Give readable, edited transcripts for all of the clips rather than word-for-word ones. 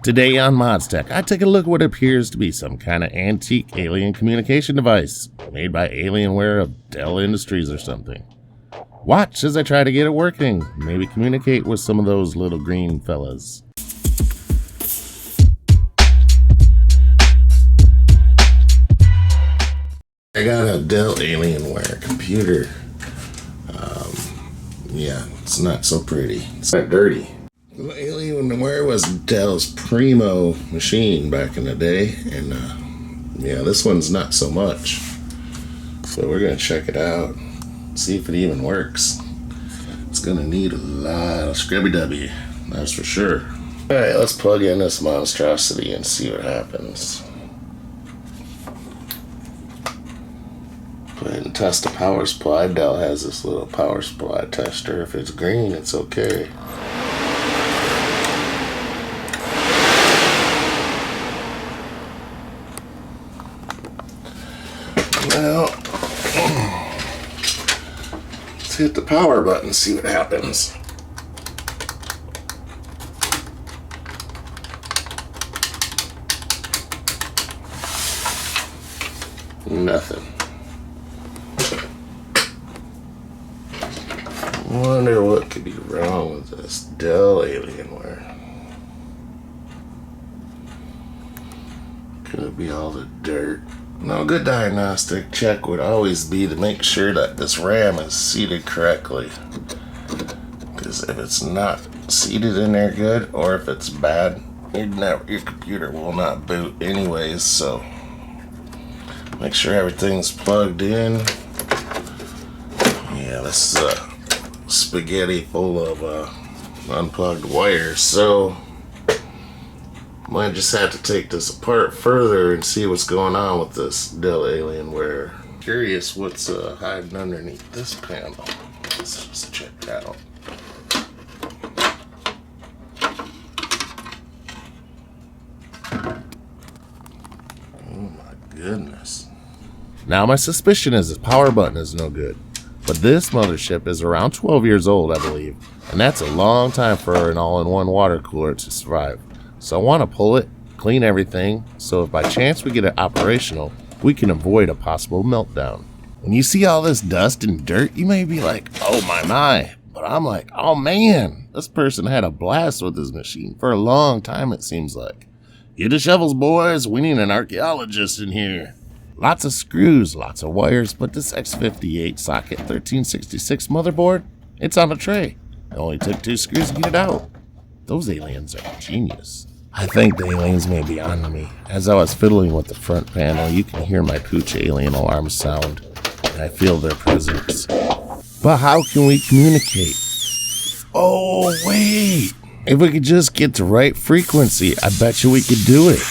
Today on ModStack, I take a look at what appears to be some kind of antique alien communication device made by Alienware of Dell Industries or something. Watch as I try to get it working, maybe communicate with some of those little green fellas. I got a Dell Alienware computer. Yeah, it's not so pretty. It's not dirty. Alienware was Dell's primo machine back in the day, and yeah, this one's not so much. So we're gonna check it out, see if it even works. It's gonna need a lot of scrubby-dubby, that's for sure. Alright, let's plug in this monstrosity and see what happens. Go ahead and test the power supply. Dell has this little power supply tester. If it's green, it's okay. Well, let's hit the power button and see what happens. Nothing. Wonder what could be wrong with this Dell Alienware. Could it be all the dirt? No, good diagnostic check would always be to make sure that this RAM is seated correctly. Because if it's not seated in there good, or if it's bad, your computer will not boot anyways. So make sure everything's plugged in. Yeah, this is spaghetti full of unplugged wires, so might just have to take this apart further and see what's going on with this Dell Alienware. Curious what's hiding underneath this panel. Let's just check it out. Oh my goodness. Now my suspicion is this power button is no good. But this mothership is around 12 years old, I believe, and that's a long time for an all-in-one water cooler to survive. So I want to pull it, clean everything, so if by chance we get it operational, we can avoid a possible meltdown. When you see all this dust and dirt, you may be like, oh my, but I'm like, oh man, this person had a blast with this machine for a long time, it seems like. Get the shovels, boys, we need an archaeologist in here. Lots of screws, lots of wires, but this X58 socket 1366 motherboard, it's on a tray. It only took 2 screws to get it out. Those aliens are genius. I think the aliens may be on to me. As I was fiddling with the front panel, you can hear my pooch alien alarm sound, and I feel their presence. But how can we communicate? Oh, wait! If we could just get the right frequency, I bet you we could do it.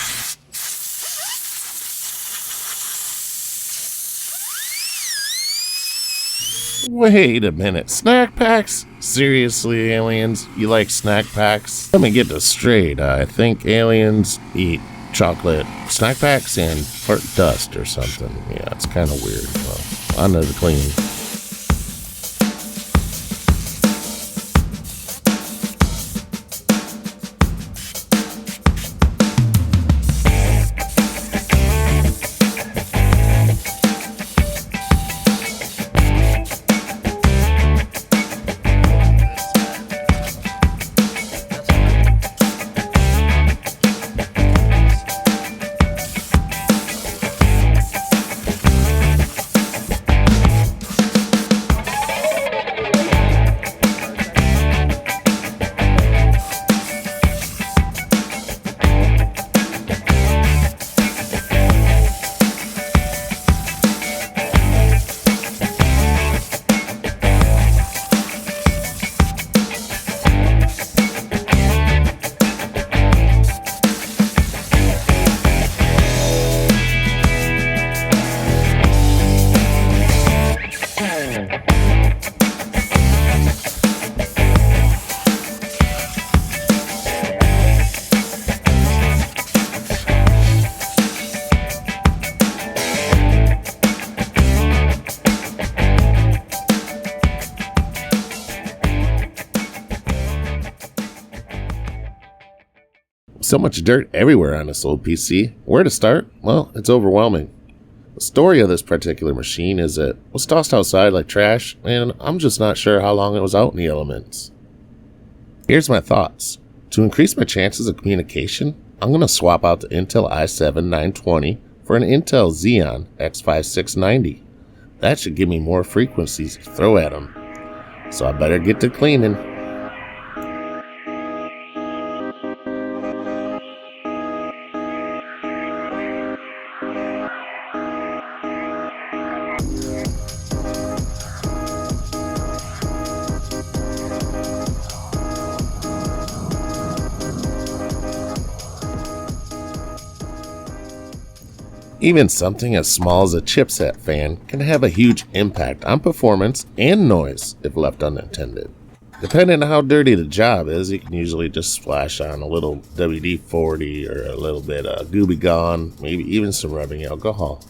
Wait a minute, snack packs? Seriously, aliens? You like snack packs? Let me get this straight. I think aliens eat chocolate snack packs and fart dust or something. Yeah, it's kind of weird. Well, on to the cleaning. so much dirt everywhere on this old PC. Where to start? Well, it's overwhelming. The story of this particular machine is it was tossed outside like trash, and I'm just not sure how long it was out in the elements. Here's my thoughts. To increase my chances of communication, I'm going to swap out the Intel i7-920 for an Intel Xeon X5690. That should give me more frequencies to throw at them. So I better get to cleaning. Even something as small as a chipset fan can have a huge impact on performance and noise if left unattended. Depending on how dirty the job is, you can usually just splash on a little WD-40 or a little bit of Gooby Gone, maybe even some rubbing alcohol.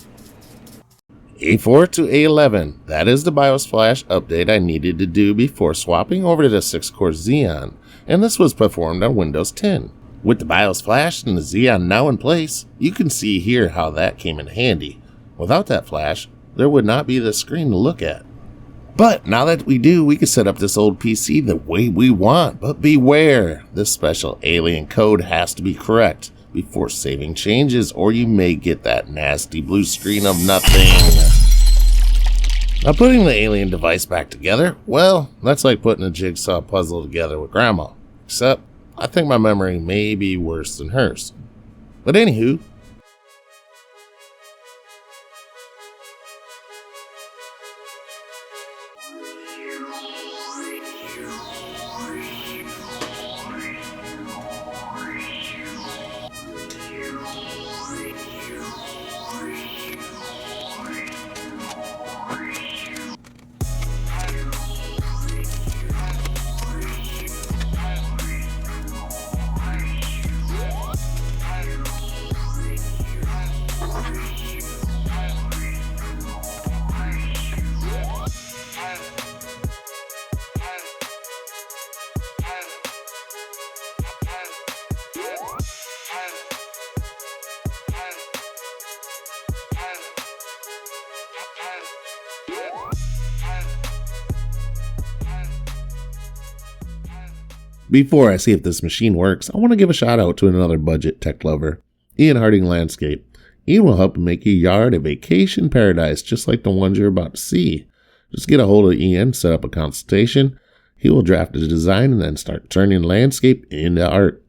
A4 to A11, that is the BIOS flash update I needed to do before swapping over to the 6-core Xeon, and this was performed on Windows 10. With the BIOS flash and the Xeon now in place, you can see here how that came in handy. Without that flash, there would not be the screen to look at. But now that we do, we can set up this old PC the way we want. But beware, this special alien code has to be correct before saving changes, or you may get that nasty blue screen of nothing. Now putting the alien device back together, well, that's like putting a jigsaw puzzle together with Grandma. Except, I think my memory may be worse than hers. But anywho, before I see if this machine works, I want to give a shout out to another budget tech lover, Ian Harding Landscape. Ian will help make your yard a vacation paradise just like the ones you're about to see. Just get a hold of Ian, set up a consultation. He will draft a design and then start turning landscape into art.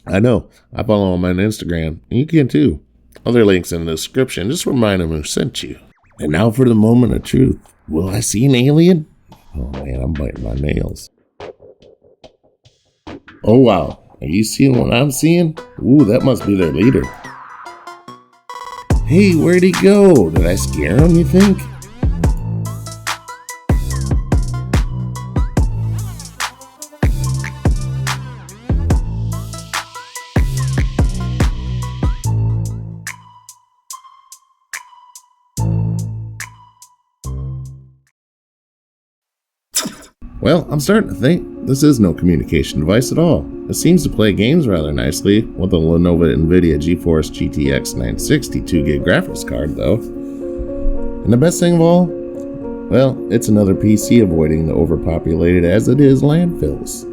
I know, I follow him on Instagram, and you can too. Other links in the description, just remind him who sent you. And now for the moment of truth. Will I see an alien? Oh man, I'm biting my nails. Oh wow, are you seeing what I'm seeing? Ooh, that must be their leader. Hey, where'd he go? Did I scare him, you think? Well, I'm starting to think this is no communication device at all. It seems to play games rather nicely with a Lenovo NVIDIA GeForce GTX 960 2GB graphics card though. And the best thing of all? Well, it's another PC avoiding the overpopulated as it is landfills.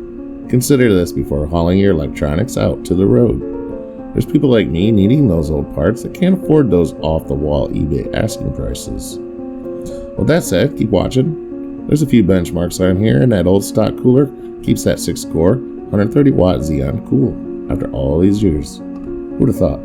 Consider this before hauling your electronics out to the road. There's people like me needing those old parts that can't afford those off-the-wall eBay asking prices. With that said, keep watching. There's a few benchmarks on here, and that old stock cooler keeps that 6-core, 130-watt Xeon cool after all these years. Who'd have thought?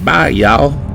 Bye, y'all.